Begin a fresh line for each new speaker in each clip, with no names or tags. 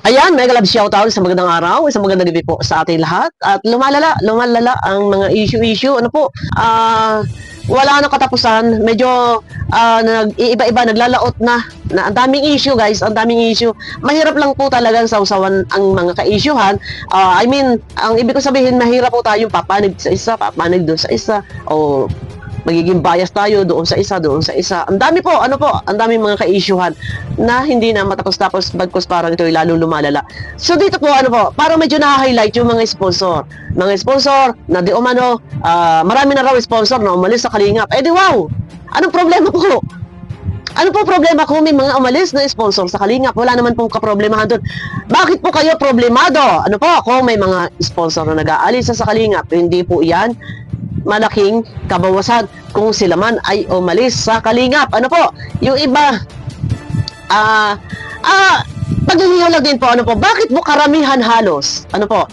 Ayan, mega love shoutout sa magandang araw, isang magandang gabi po sa ating lahat. At lumalala ang mga issue-issue. Ano po, wala nang katapusan. Medyo nag-iiba-iba, naglalaot na ang daming issue guys, ang daming issue. Mahirap lang po talagang sausawan ang mga ka-issuehan. I mean, ang ibig ko sabihin, mahirap po tayong papanig sa isa, papanig doon sa isa, o magiging bias tayo doon sa isa, doon sa isa. Ang dami po, ang daming mga ka-issuehan na hindi na matapos-tapos bagkus parang ito'y lalo lumalala. So dito po, parang medyo na-highlight yung mga sponsor. Mga sponsor na di umano, marami na raw sponsor na umalis sa Kalingap. Eh di wow! Anong problema po? Ano po problema kung may mga umalis na sponsor sa Kalingap? Wala naman pong kaproblemahan doon. Bakit po kayo problemado? Ano po, kung may mga sponsor na nag-aalis sa Kalingap, hindi po yan malaking kabawasan kung sila man ay umalis sa Kalingap. Ano po? Yung iba, paglilihaw lang din po, bakit mo karamihan halos? Ano po?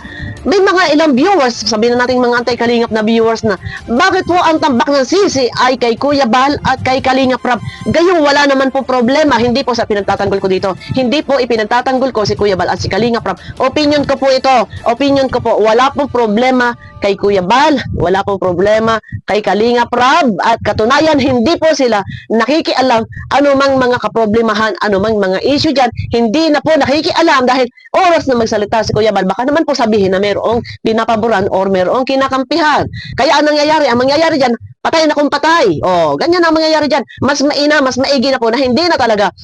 May mga ilang viewers, sabihin na natin mga anti-Kalingap na viewers na, bakit po ang tambak ng sisi ay kay Kuya Bal at kay Kalingap Rab? Gayong wala naman po problema, hindi po sa pinagtatanggol ko dito. Hindi po ipinagtatanggol ko si Kuya Bal at si Kalingap Rab. Opinion ko po ito. Opinion ko po, wala pong problema kay Kuya Bal, wala pong problema kay Kalingap Rab, at katunayan hindi po sila nakikialam anumang mga kaproblemahan, anumang mga issue dyan, hindi na po nakikialam dahil oras na magsalita si Kuya Bal, baka naman po sabihin na mayroong pinapaboran or mayroong kinakampihan. Kaya ang mangyayari dyan, patay na kung patay. O, ganyan ang mangyayari dyan. Mas maigi na po na hindi na talaga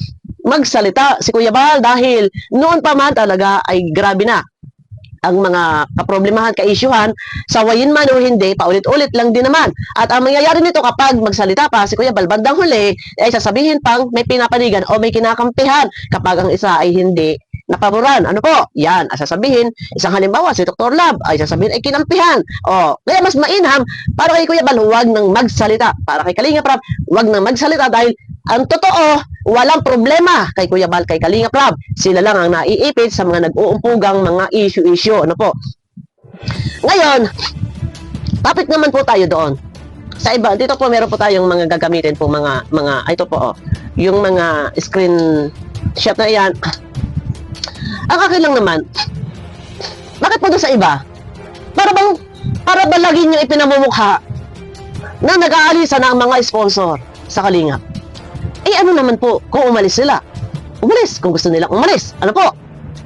magsalita si Kuya Bal dahil noon pa man talaga ay grabe na ang mga kaproblemahan, ka-issuehan, sawayin man o hindi, paulit-ulit lang din naman. At ang mangyayari nito kapag magsalita pa si Kuya Bal, bandang huli, ay sasabihin pang may pinapanigan o may kinakampihan kapag ang isa ay hindi napaboran. Ano po? Yan, sasabihin, isang halimbawa, si Dr. Lab, ay sasabihin ay kinampihan. O, kaya mas mainam, para kay Kuya Bal, huwag nang magsalita. Para kay Kalingap Rab, huwag nang magsalita dahil ang totoo, walang problema kay Kuya Bal, kay Kalingap Rab. Sila lang ang naiipit sa mga nag-uumpugang mga issue-issue. Ano po? Ngayon, topic naman po tayo doon. Sa iba, dito po meron po tayong mga gagamitin po, ito po, yung mga screen shot na yan. Ang akin lang naman, bakit po doon sa iba? Para ba lagi nyo ipinamumukha na nag-aalisa na ang mga sponsor sa Kalingap? Eh ano naman po, kung umalis sila, umalis, kung gusto nilang umalis, ano po?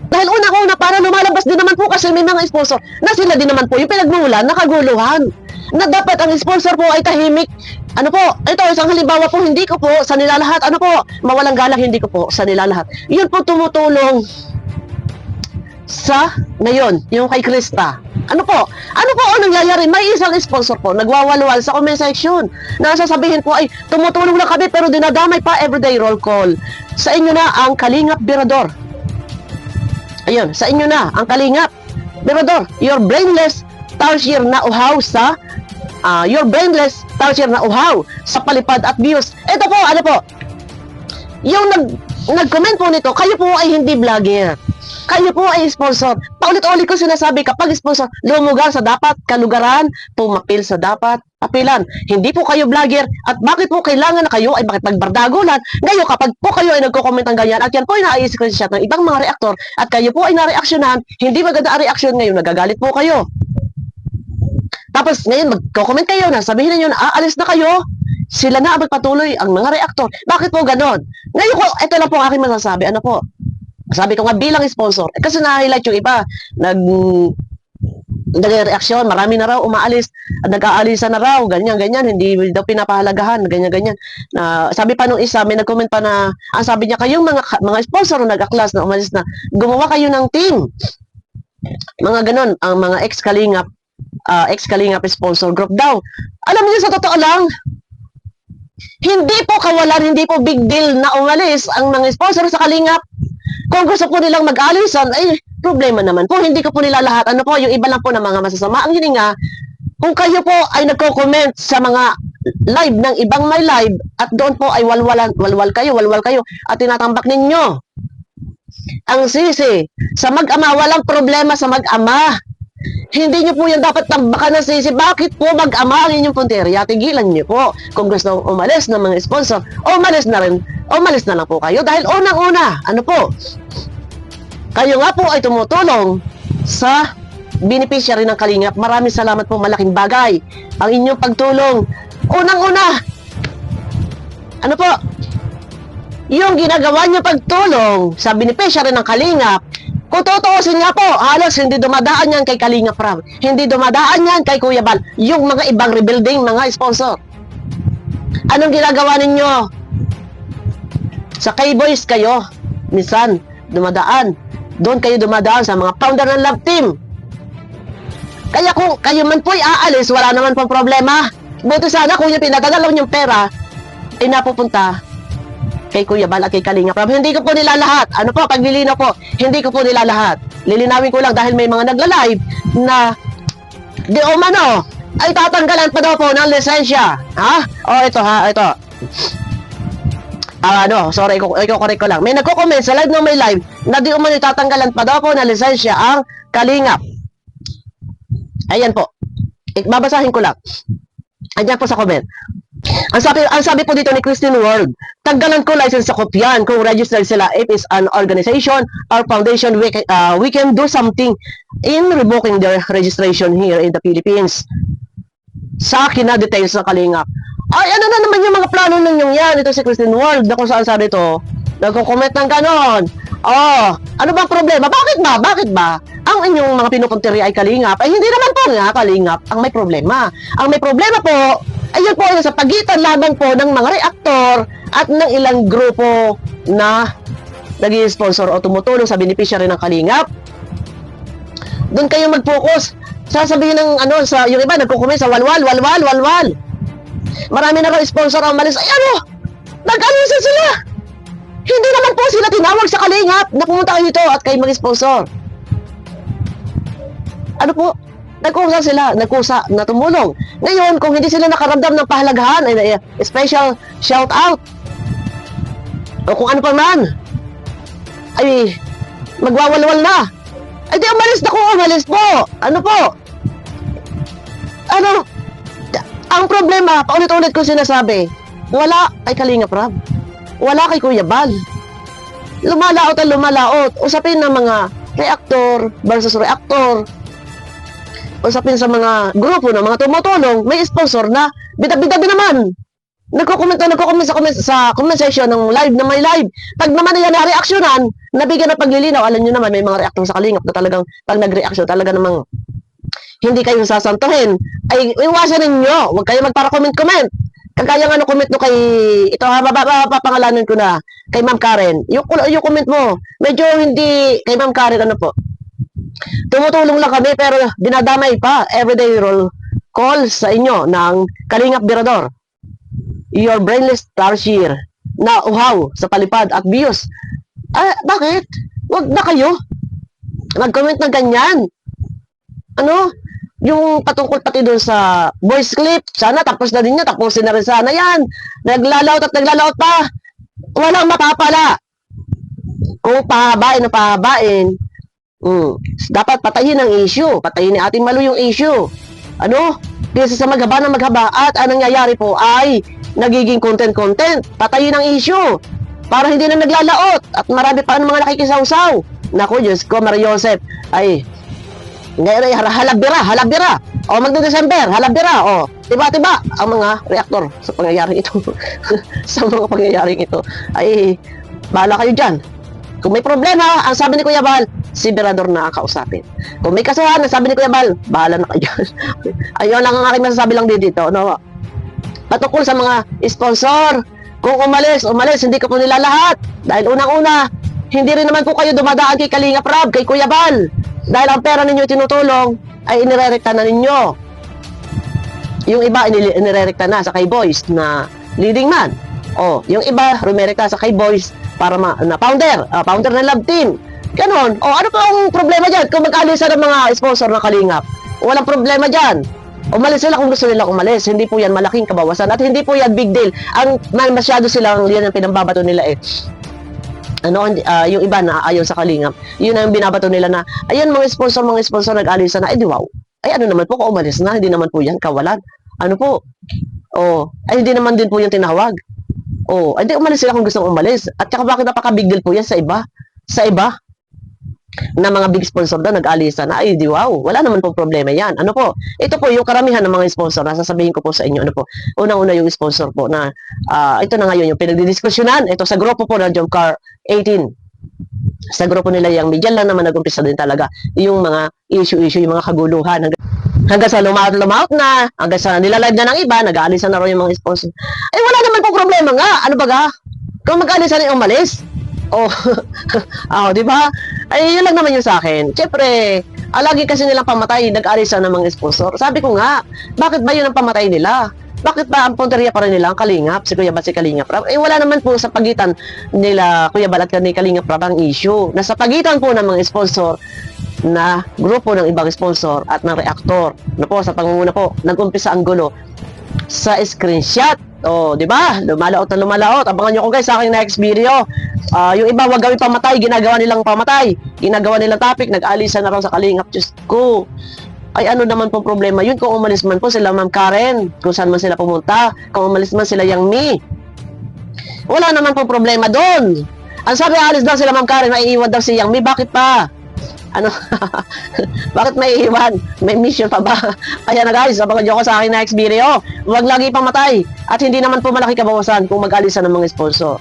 Dahil una para lumalabas din naman po kasi may mga sponsor na sila din naman po yung pinagmulan, nakaguluhan, na dapat ang sponsor po ay tahimik. Ano po, ito isang halimbawa po, hindi ko po sa nilalahat, ano po, mawalang galang, hindi ko po sa nilalahat. Yun po tumutulong sa ngayon, yung kay Krista. Ano po ang nangyayari? May isang sponsor po, nagwawalwal sa comment section. Nasasabihin po ay, tumutulong lang kami pero dinadamay pa everyday roll call. Sa inyo na ang Kalingap Birador. Ayun, sa inyo na ang Kalingap Birador. Your brainless tarsier na uhaw sa palipad at views. Ito po, ano po? Yung nag-comment po nito, kayo po ay hindi vlogger. Kayo po ay sponsor. Paulit-ulit ko sinasabi, kapag sponsor, lumugar sa dapat kalugaran, pumapil sa dapat papilan. Hindi po kayo vlogger. At bakit po kailangan na kayo ay bakit magbardagulan? Ngayon, kapag po kayo ay nagko-comment ng ganyan, at yan po ay na-screenshot ng ibang mga reaktor, at kayo po ay na-reaksyonan, hindi maganda ang reaksyon ngayon, nagagalit po kayo. Tapos ngayon, magko-comment kayo na, sabihin niyo na, aalis na kayo, sila na ang magpatuloy, ang mga reaktor. Bakit po ganon? Ngayon ko, ito lang po ang aking masasabi. Ano po? Sabi ko nga bilang sponsor, kasi na-highlight yung iba, nag-reaksyon, marami na raw umaalis, nag-aalisa na raw, ganyan, hindi daw pinapahalagahan, ganyan. Sabi pa nung isa, may nag-comment pa na, sabi niya, kayong mga sponsor na nag-aklas na umalis na, gumawa kayo ng team. Mga ganon, ang mga ex-Kalingap sponsor group daw. Alam niyo, sa totoo lang, hindi po kawalan, hindi po big deal na umalis ang mga sponsor sa Kalingap. Kung gusto po nilang mag-alisan, ay problema naman po. Hindi ko po nila lahat. Ano po, yung iba lang po ng mga masasama. Ang hininga, kung kayo po ay nagko-comment sa mga live ng ibang may live at doon po ay walwal kayo at tinatambak ninyo ang sisi sa mag-ama, walang problema sa mag-ama. Hindi nyo po yan dapat tambakan ng sisi. Bakit po mag-ama ang inyong punteriya? Tigilan nyo po. Kung gusto umalis ng mga sponsor, umalis na lang po kayo. Dahil unang-una, ano po, Kayo nga po ay tumutulong sa beneficiary ng Kalingap. Maraming salamat po, malaking bagay ang inyong pagtulong. Unang-una, ano po, yung ginagawa niyo pagtulong sa beneficiary ng Kalingap, kung tutuusin nga po, halos hindi dumadaan yan kay Kalingap Rab. Hindi dumadaan yan kay Kuya Bal. Yung mga ibang rebuilding, mga sponsor. Anong ginagawa ninyo? Sa K-Boys kayo, minsan, dumadaan. Doon kayo dumadaan sa mga founder ng Love Team. Kaya kung kayo man po'y aalis, wala naman pong problema. Buti sana kung yung pinadadalaw yung pera, ay napupunta kay Kuya Bal at kay Kalingap Rab. Hindi ko po nila lahat. Ano po, paglilinaw po, hindi ko po nila lahat. Lilinawin ko lang dahil may mga nagla-live na di umano ay tatanggalan pa daw po ng lisensya. Ha? O, ito ha, ito. Sorry, i-correct ko lang. May nagko-comment sa live ng may live na di umano tatanggalan pa daw po ng lisensya ang Kalingap. Ayan po. Babasahin ko lang. Ayan po sa comment. Ang sabi po dito ni Christine World, tanggalan ko license sa kopyan kung registered sila. If it's an organization or foundation, we can do something in revoking their registration here in the Philippines. Sa akin na details ng Kalingap. Ay, ano na naman yung mga plano ninyong yan? Ito si Christine World, na kung saan sabi ito, nagko-comment ng ganon. Oh, ano bang problema? Bakit ba? Ang inyong mga pinupuntirya ay Kalingap. Ay, hindi naman po nga Kalingap ang may problema. Ang may problema po, ayun po sa pagitan lamang po ng mga reaktor at ng ilang grupo na nag-i-sponsor o tumutulong sa beneficiary ng Kalingap. Doon kayo mag-focus. Sasabihin ng yung iba nagko-comment sa walwal. Marami na raw sponsor ang malis. Ay nag-alisa sila. Hindi naman po sila tinawag sa Kalingap na pumunta kayo dito at kayo mag-sponsor. Ano po? Nagkusa sila, na tumulong. Ngayon, kung hindi sila nakaramdam ng pahalagahan, ay special shout out. O kung ano pa man, ay magwawalwal na. Ay di umalis po. Ano po? Ang problema, paulit-ulit ko sinasabi, wala kay Kalingap Rab. Wala kay Kuya Bal. Lumalaot. Usapin ng mga reactor versus reactor. Usapin sa mga grupo na mga tumutulong, may sponsor na bida-bida din naman. Nagko-comment sa comment section ng live na may live. Pag naman yan na-reactionan, nabigyan ng paglilinaw, alam nyo naman, may mga reactor sa Kalingap na talagang pag nag-reaction, talaga namang hindi kayo sasantuhin. Ay, iwasan ninyo. Huwag kayo magpara-comment. Kagaya nga comment no kay, ito ha, papangalanan ko na, kay Ma'am Karen. Yung comment mo, medyo hindi, kay Ma'am Karen, ano po, tumutulong lang kami pero dinadamay pa everyday roll call sa inyo ng Kalingap Birador. Your brainless tarsier na uhaw sa palipad at views. Bakit? Wag na kayo nag-comment ng ganyan. Yung patungkol pati doon sa voice clip, sana tapos na din niya, tapusin na rin sana yan. Naglalaot pa. Walang mapapala. Kung pahabain, dapat patayin ang issue. Patayin ni Ating Malu yung issue. Kaysa sa maghaba ng maghaba at anong nangyayari po ay nagiging content. Patayin ang issue. Para hindi na naglalaot at marami pa ang mga nakikisawsaw. Naku, Diyos ko, Maria Joseph. Ay, ngayon ay halabira. O magde-December, halabira. O, tiba-tiba ang mga reaktor sa pangyayaring ito. Sa mga pangyayaring ito. Ay, bahala kayo dyan. Kung may problema, ang sabi ni Kuya Bal, si Birador na ang kausapin. Kung may kasuhan, ang sabi ni Kuya Bal, bahala na kayo dyan. Ayun lang ang aking masasabi lang dito. Patungkol sa mga sponsor, kung umalis, hindi ko po nila lahat. Dahil unang-una, hindi rin naman po kayo dumadaan kay Kalingap Rab, kay Kuya Bal. Dahil ang pera ninyo tinutulong, ay inirerekta na ninyo. Yung iba, inirerekta na sa K-Boys na leading man. O, yung iba, rumerekta sa K-Boys para na founder ng Love Team. Ganon. O, ano pa ang problema dyan? Kung mag-alisa ng mga sponsor ng Kalingap, walang problema dyan. Umalis sila kung gusto nilang umalis. Hindi po yan malaking kabawasan. At hindi po yan big deal. Masyado silang, yan ang pinambabato nila yung iba na ayon sa Kalingap, yun ang binabato nila na, ayun mga sponsor nag-alisa na, di wow. Ay naman po kung umalis na, hindi naman po yan kawalan. Ay hindi naman din po yung tinawag. Ay di umalis sila kung gustong umalis. At saka bakit napaka-big deal po yan sa iba? na mga big sponsor daw nag-alisa na, ay di wow, wala naman po problema yan. Ano po, ito po yung karamihan ng mga sponsor na sasabihin ko po sa inyo, ano po, unang-una yung sponsor po na, ito na ngayon yung pinagdidiskusyonan, ito sa grupo po ng Jobcar 18, sa grupo nila yung media lang naman nag-umpisa din talaga yung mga issue, yung mga kaguluhan, hanggang sa lumaut na, hanggang sa nilalive na ng iba, nag-aalisa na rin yung mga sponsor. Ay wala naman po problema nga, ano ba ga? Kung mag-aalisa na yung umalis, oh, di ba? Ay, yun lang naman yun sa akin. Siyempre, lagi kasi nilang pamatay, nag-alisa ng mga sponsor. Sabi ko nga, bakit ba yun ang pamatay nila? Bakit ba ang punteriya pa rin nila ang Kalingap, si Kuya Bal, si Kalingap Rab? Eh, wala naman po sa pagitan nila, Kuya Bal at ni Kalingap Rab ang issue. Nasa pagitan po ng mga sponsor na grupo ng ibang sponsor at ng reaktor. Ano po, sa pangunguna po, nag-umpisa ang gulo sa screenshot. Oh, di ba? Lumalaot na lumalaot. Abangan nyo ko guys sa aking next video. Yung iba wag gawin pamatay, ginagawa nilang pamatay. Ginagawa nilang topic, nag-alisa na raw sa Kalingap. Diyos ko. Ay ano naman po problema yun kung umalis man po sila Ma'am Karen, kung saan man sila pumunta, kung umalis man sila Yang Mi. Wala naman po problema doon. Ang sabi, alis daw sila Ma'am Karen, maiiwan daw si Yang Mi. Bakit pa? Ano? Bakit may iwan? May mission pa ba? Kaya na guys, abangan nyo ko sa aking next video. Huwag lagi pamatay. At hindi naman po malaki kabawasan kung mag-alisa ng mga sponsor.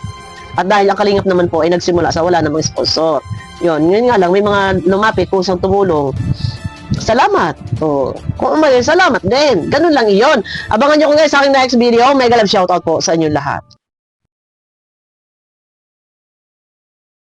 At dahil ang Kalingap naman po ay nagsimula sa wala ng mga sponsor. Yun nga lang, may mga lumapit kusang tumulong. Salamat. Oh, kung umalis, salamat din. Ganun lang iyon. Abangan nyo ko guys sa aking next video. Mega love shoutout po sa inyong lahat.